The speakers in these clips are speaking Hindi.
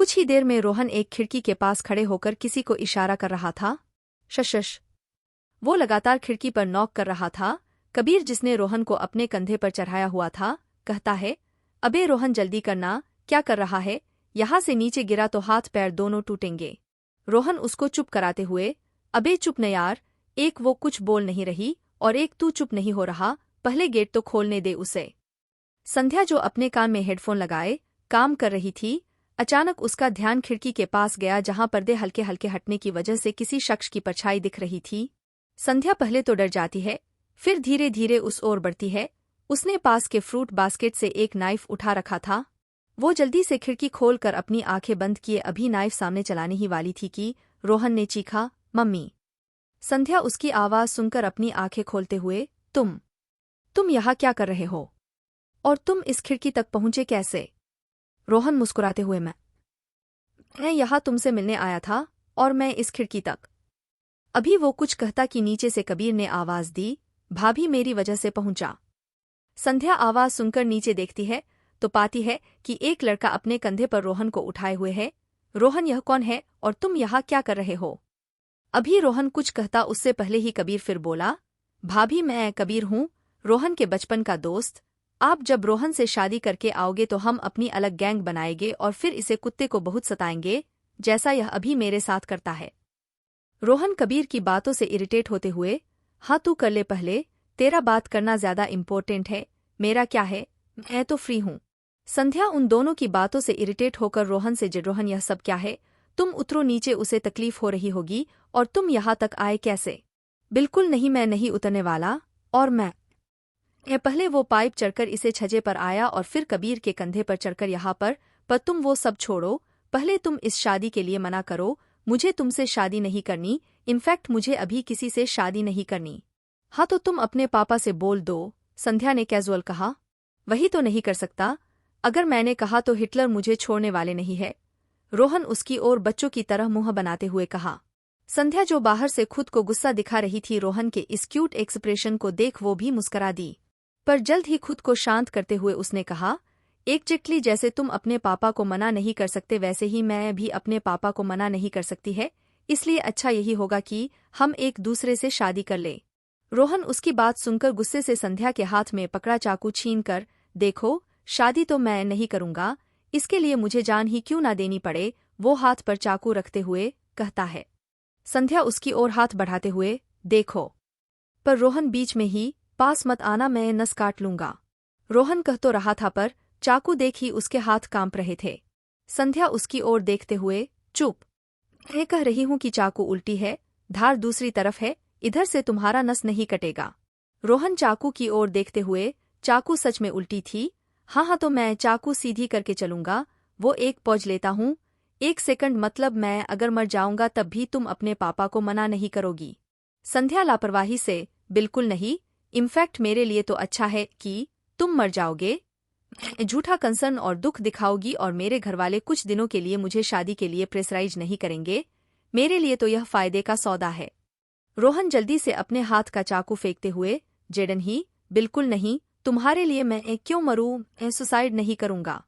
कुछ ही देर में रोहन एक खिड़की के पास खड़े होकर किसी को इशारा कर रहा था। शश। वो लगातार खिड़की पर नॉक कर रहा था। कबीर, जिसने रोहन को अपने कंधे पर चढ़ाया हुआ था, कहता है, अबे रोहन जल्दी करना, क्या कर रहा है? यहाँ से नीचे गिरा तो हाथ पैर दोनों टूटेंगे। रोहन उसको चुप कराते हुए, अबे चुप न यार, एक वो कुछ बोल नहीं रही और एक तू चुप नहीं हो रहा, पहले गेट तो खोलने दे उसे। संध्या, जो अपने कान में हेडफोन लगाए काम कर रही थी, अचानक उसका ध्यान खिड़की के पास गया जहां पर्दे हल्के हल्के हटने की वजह से किसी शख्स की परछाई दिख रही थी। संध्या पहले तो डर जाती है, फिर धीरे धीरे उस ओर बढ़ती है। उसने पास के फ्रूट बास्केट से एक नाइफ उठा रखा था। वो जल्दी से खिड़की खोलकर अपनी आंखें बंद किए अभी नाइफ सामने चलाने ही वाली थी कि रोहन ने चीखा, मम्मी। संध्या उसकी आवाज सुनकर अपनी आंखें खोलते हुए, तुम यहाँ क्या कर रहे हो? और तुम इस खिड़की तक पहुंचे कैसे? रोहन मुस्कुराते हुए, मैं यहाँ तुमसे मिलने आया था और मैं इस खिड़की तक। अभी वो कुछ कहता कि नीचे से कबीर ने आवाज दी, भाभी मेरी वजह से पहुंचा। संध्या आवाज सुनकर नीचे देखती है तो पाती है कि एक लड़का अपने कंधे पर रोहन को उठाए हुए है। रोहन, यह कौन है और तुम यहाँ क्या कर रहे हो? अभी रोहन कुछ कहता उससे पहले ही कबीर फिर बोला, भाभी मैं कबीर हूँ, रोहन के बचपन का दोस्त। आप जब रोहन से शादी करके आओगे तो हम अपनी अलग गैंग बनाएंगे और फिर इसे कुत्ते को बहुत सताएंगे, जैसा यह अभी मेरे साथ करता है। रोहन कबीर की बातों से इरिटेट होते हुए, हाँ तू कर ले पहले, तेरा बात करना ज्यादा इम्पोर्टेंट है, मेरा क्या है, मैं तो फ्री हूँ। संध्या उन दोनों की बातों से इरिटेट होकर रोहन से, रोहन यह सब क्या है? तुम उतरो नीचे, उसे तकलीफ हो रही होगी, और तुम यहाँ तक आए कैसे? बिल्कुल नहीं, मैं नहीं उतरने वाला। और मैं पहले वो पाइप चढ़कर इसे छज्जे पर आया और फिर कबीर के कंधे पर चढ़कर यहाँ पर तुम वो सब छोड़ो, पहले तुम इस शादी के लिए मना करो। मुझे तुमसे शादी नहीं करनी, इनफैक्ट मुझे अभी किसी से शादी नहीं करनी। हाँ तो तुम अपने पापा से बोल दो, संध्या ने कैजुअल कहा। वही तो नहीं कर सकता, अगर मैंने कहा तो हिटलर मुझे छोड़ने वाले नहीं है। रोहन उसकी ओर बच्चों की तरह मुंह बनाते हुए कहा। संध्या, जो बाहर से खुद को गुस्सा दिखा रही थी, रोहन के इस क्यूट एक्सप्रेशन को देख वो भी मुस्करा दी, पर जल्द ही खुद को शांत करते हुए उसने कहा, एक चिटली, जैसे तुम अपने पापा को मना नहीं कर सकते वैसे ही मैं भी अपने पापा को मना नहीं कर सकती है, इसलिए अच्छा यही होगा कि हम एक दूसरे से शादी कर ले। रोहन उसकी बात सुनकर गुस्से से संध्या के हाथ में पकड़ा चाकू छीनकर, देखो शादी तो मैं नहीं करूंगा, इसके लिए मुझे जान ही क्यों ना देनी पड़े, वो हाथ पर चाकू रखते हुए कहता है। संध्या उसकी ओर हाथ बढ़ाते हुए, देखो पर रोहन बीच में ही, पास मत आना, मैं नस काट लूंगा। रोहन कह तो रहा था पर चाकू देख ही उसके हाथ कांप रहे थे। संध्या उसकी ओर देखते हुए, चुप, मैं कह रही हूं कि चाकू उल्टी है, धार दूसरी तरफ है, इधर से तुम्हारा नस नहीं कटेगा। रोहन चाकू की ओर देखते हुए, चाकू सच में उल्टी थी। हाँ तो मैं चाकू सीधी करके चलूंगा, वो एक पौज लेता हूँ, 1 सेकंड, मतलब मैं अगर मर जाऊंगा तब भी तुम अपने पापा को मना नहीं करोगी? संध्या लापरवाही से, बिल्कुल नहीं, इनफैक्ट मेरे लिए तो अच्छा है कि तुम मर जाओगे। झूठा कंसर्न और दुख दिखाओगी और मेरे घरवाले कुछ दिनों के लिए मुझे शादी के लिए प्रेशराइज नहीं करेंगे, मेरे लिए तो यह फायदे का सौदा है। रोहन जल्दी से अपने हाथ का चाकू फेंकते हुए, जेडन ही, बिल्कुल नहीं, तुम्हारे लिए मैं क्यों मरूं, मैं सुसाइड नहीं करूंगा।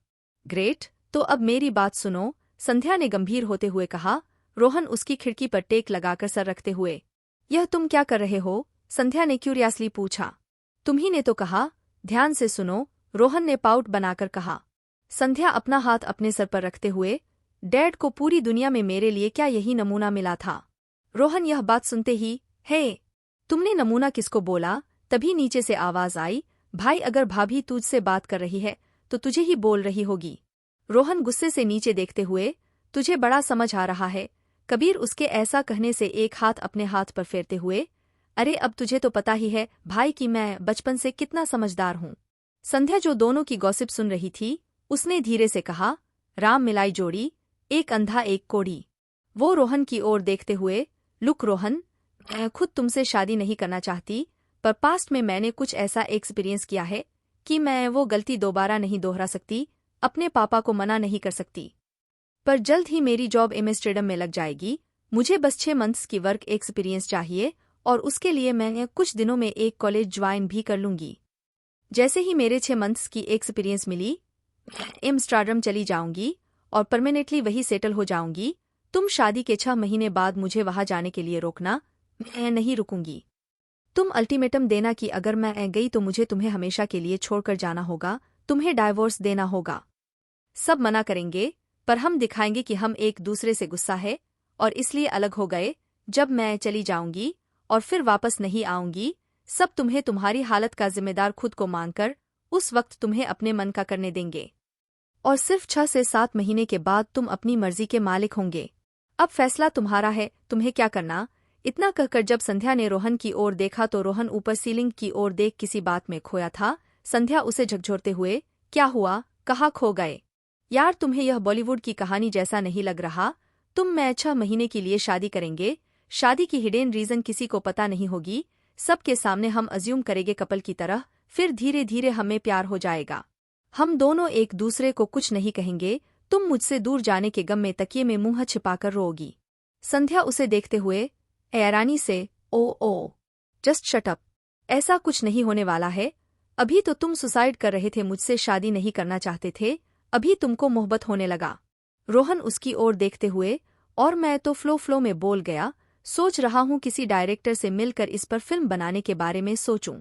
ग्रेट, तो अब मेरी बात सुनो, संध्या ने गंभीर होते हुए कहा। रोहन उसकी खिड़की पर टेक लगाकर सर रखते हुए, यह तुम क्या कर रहे हो? संध्या ने क्यूरियसली पूछा। तुम्ही ने तो कहा, ध्यान से सुनो, रोहन ने पाउट बनाकर कहा। संध्या अपना हाथ अपने सर पर रखते हुए, डैड को पूरी दुनिया में मेरे लिए क्या यही नमूना मिला था? रोहन यह बात सुनते ही, हे, तुमने नमूना किसको बोला? तभी नीचे से आवाज आई, भाई अगर भाभी तुझसे बात कर रही है तो तुझे ही बोल रही होगी। रोहन गुस्से से नीचे देखते हुए, तुझे बड़ा समझ आ रहा है। कबीर उसके ऐसा कहने से एक हाथ अपने हाथ पर फेरते हुए, अरे अब तुझे तो पता ही है भाई कि मैं बचपन से कितना समझदार हूँ। संध्या, जो दोनों की गॉसिप सुन रही थी, उसने धीरे से कहा, राम मिलाई जोड़ी, एक अंधा एक कोढ़ी। वो रोहन की ओर देखते हुए, लुक रोहन, मैं खुद तुमसे शादी नहीं करना चाहती, पर पास्ट में मैंने कुछ ऐसा एक्सपीरियंस किया है कि मैं वो गलती दोबारा नहीं दोहरा सकती, अपने पापा को मना नहीं कर सकती। पर जल्द ही मेरी जॉब एम्स्टर्डम में लग जाएगी, मुझे बस 6 मंथ्स की वर्क एक्सपीरियंस चाहिए और उसके लिए मैं कुछ दिनों में एक कॉलेज ज्वाइन भी कर लूंगी। जैसे ही मेरे 6 मंथ्स की एक्सपीरियंस मिली, एम्स्टर्डम चली जाऊंगी और परमानेंटली वही सेटल हो जाऊंगी। तुम शादी के 6 महीने बाद मुझे वहां जाने के लिए रोकना, मैं नहीं रुकूंगी। तुम अल्टीमेटम देना कि अगर मैं गई तो मुझे तुम्हें हमेशा के लिए छोड़कर जाना होगा, तुम्हें डाइवोर्स देना होगा। सब मना करेंगे, पर हम दिखाएंगे कि हम एक दूसरे से गुस्सा है और इसलिए अलग हो गए। जब मैं चली जाऊंगी और फिर वापस नहीं आऊंगी, सब तुम्हें तुम्हारी हालत का जिम्मेदार खुद को मानकर उस वक्त तुम्हें अपने मन का करने देंगे और सिर्फ 6 से 7 महीने के बाद तुम अपनी मर्जी के मालिक होंगे। अब फैसला तुम्हारा है, तुम्हें क्या करना। इतना कहकर जब संध्या ने रोहन की ओर देखा तो रोहन ऊपर सीलिंग की ओर देख किसी बात में खोया था। संध्या उसे झकझोरते हुए, क्या हुआ, कहाँ खो गए? यार तुम्हें यह बॉलीवुड की कहानी जैसा नहीं लग रहा? मैं 6 महीने के लिए शादी करेंगे। शादी की हिडन रीजन किसी को पता नहीं होगी, सबके सामने हम अज्यूम करेंगे कपल की तरह, फिर धीरे धीरे हमें प्यार हो जाएगा। हम दोनों एक दूसरे को कुछ नहीं कहेंगे। तुम मुझसे दूर जाने के गम में तकिए में मुंह छिपाकर रोओगी। संध्या उसे देखते हुए ऐरानी से, ओ जस्ट शट अप, ऐसा कुछ नहीं होने वाला है। अभी तो तुम सुसाइड कर रहे थे, मुझसे शादी नहीं करना चाहते थे, अभी तुमको मोहब्बत होने लगा। रोहन उसकी ओर देखते हुए, और मैं तो फ्लो में बोल गया, सोच रहा हूं किसी डायरेक्टर से मिलकर इस पर फिल्म बनाने के बारे में सोचूं।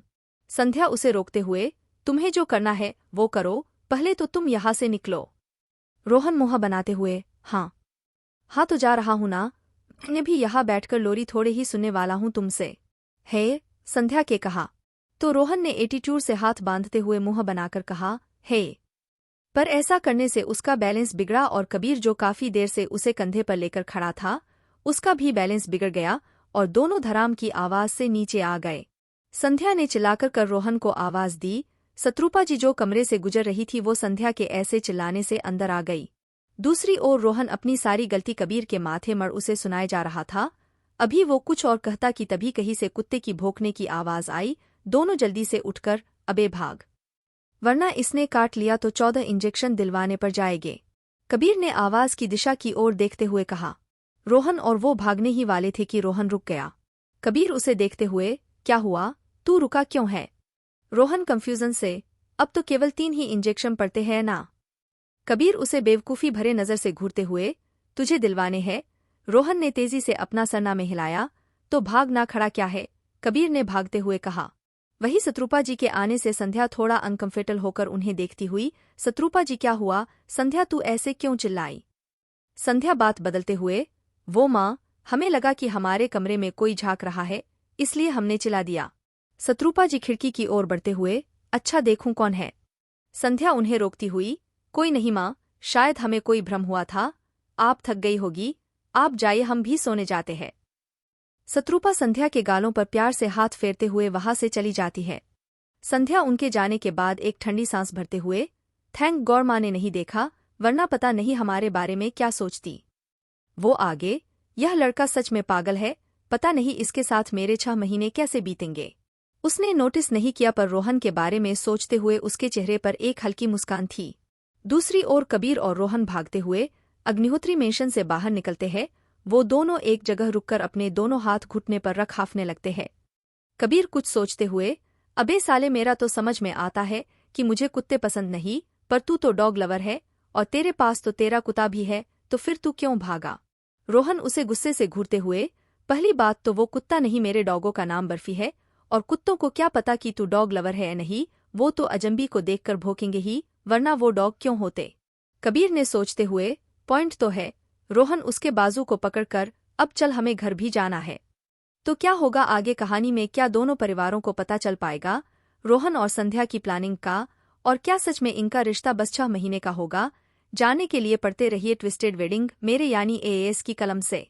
संध्या उसे रोकते हुए, तुम्हें जो करना है वो करो, पहले तो तुम यहाँ से निकलो। रोहन मुँह बनाते हुए, हाँ तो जा रहा हूं ना, मैंने भी यहाँ बैठकर लोरी थोड़े ही सुनने वाला हूं तुमसे। हे, संध्या के कहा तो रोहन ने एटीट्यूड से हाथ बांधते हुए मुँह बनाकर कहा, हे। पर ऐसा करने से उसका बैलेंस बिगड़ा और कबीर जो काफी देर से उसे कंधे पर लेकर खड़ा था, उसका भी बैलेंस बिगड़ गया और दोनों धराम की आवाज से नीचे आ गए। संध्या ने चिल्लाकर कर रोहन को आवाज दी। शत्रुपा जी जो कमरे से गुजर रही थी वो संध्या के ऐसे चिल्लाने से अंदर आ गई। दूसरी ओर रोहन अपनी सारी गलती कबीर के माथे मर उसे सुनाए जा रहा था। अभी वो कुछ और कहता कि तभी कहीं से कुत्ते की भौंकने की आवाज आई। दोनों जल्दी से उठकर, अबे भाग, वरना इसने काट लिया तो 14 इंजेक्शन दिलवाने पर जाएंगे। कबीर ने आवाज की दिशा की ओर देखते हुए कहा। रोहन और वो भागने ही वाले थे कि रोहन रुक गया। कबीर उसे देखते हुए, क्या हुआ, तू रुका क्यों है? रोहन कंफ्यूजन से, अब तो केवल 3 ही इंजेक्शन पड़ते हैं ना? कबीर उसे बेवकूफ़ी भरे नज़र से घूरते हुए, तुझे दिलवाने हैं? रोहन ने तेजी से अपना सरना में हिलाया। तो भागना खड़ा क्या है? कबीर ने भागते हुए कहा। वही शत्रुपा जी के आने से संध्या थोड़ा अनकंफर्टेबल होकर उन्हें देखती हुई, शत्रुपा जी क्या हुआ, संध्या तू ऐसे क्यों चिल्लाई? संध्या बात बदलते हुए, वो माँ, हमें लगा कि हमारे कमरे में कोई झांक रहा है, इसलिए हमने चिल्ला दिया। शत्रुपा जी खिड़की की ओर बढ़ते हुए, अच्छा देखूं कौन है? संध्या उन्हें रोकती हुई, कोई नहीं माँ, शायद हमें कोई भ्रम हुआ था, आप थक गई होगी, आप जाइए हम भी सोने जाते हैं। शत्रुपा संध्या के गालों पर प्यार से हाथ फेरते हुए वहां से चली जाती है। संध्या उनके जाने के बाद एक ठंडी सांस भरते हुए, थैंक गॉड माँ ने नहीं देखा, वरना पता नहीं हमारे बारे में क्या सोचती। वो आगे, यह लड़का सच में पागल है, पता नहीं इसके साथ मेरे 6 महीने कैसे बीतेंगे। उसने नोटिस नहीं किया पर रोहन के बारे में सोचते हुए उसके चेहरे पर एक हल्की मुस्कान थी। दूसरी ओर कबीर और रोहन भागते हुए अग्निहोत्री मेंशन से बाहर निकलते हैं। वो दोनों एक जगह रुककर अपने दोनों हाथ घुटने पर रख हाफने लगते हैं। कबीर कुछ सोचते हुए, अबे साले मेरा तो समझ में आता है कि मुझे कुत्ते पसंद नहीं, पर तू तो डॉग लवर है और तेरे पास तो तेरा कुत्ता भी है, तो फिर तू क्यों भागा? रोहन उसे गुस्से से घूरते हुए, पहली बात तो वो कुत्ता नहीं, मेरे डॉगों का नाम बर्फी है, और कुत्तों को क्या पता कि तू डॉग लवर है या नहीं, वो तो अजंबी को देखकर भौंकेंगे ही, वरना वो डॉग क्यों होते? कबीर ने सोचते हुए, पॉइंट तो है। रोहन उसके बाजू को पकड़कर, अब चल हमें घर भी जाना है। तो क्या होगा आगे कहानी में? क्या दोनों परिवारों को पता चल पाएगा रोहन और संध्या की प्लानिंग का, और क्या सच में इनका रिश्ता बस 6 महीने का होगा? जानने के लिए पढ़ते रहिए ट्विस्टेड वेडिंग मेरे यानी AAS की कलम से।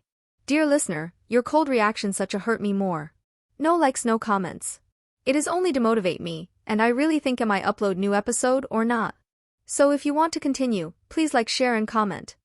Dear listener, your cold reaction such a hurt me more. No likes, no comments. It is only to motivate me, and I really think am I upload new episode or not. So if you want to continue, please like, share and comment.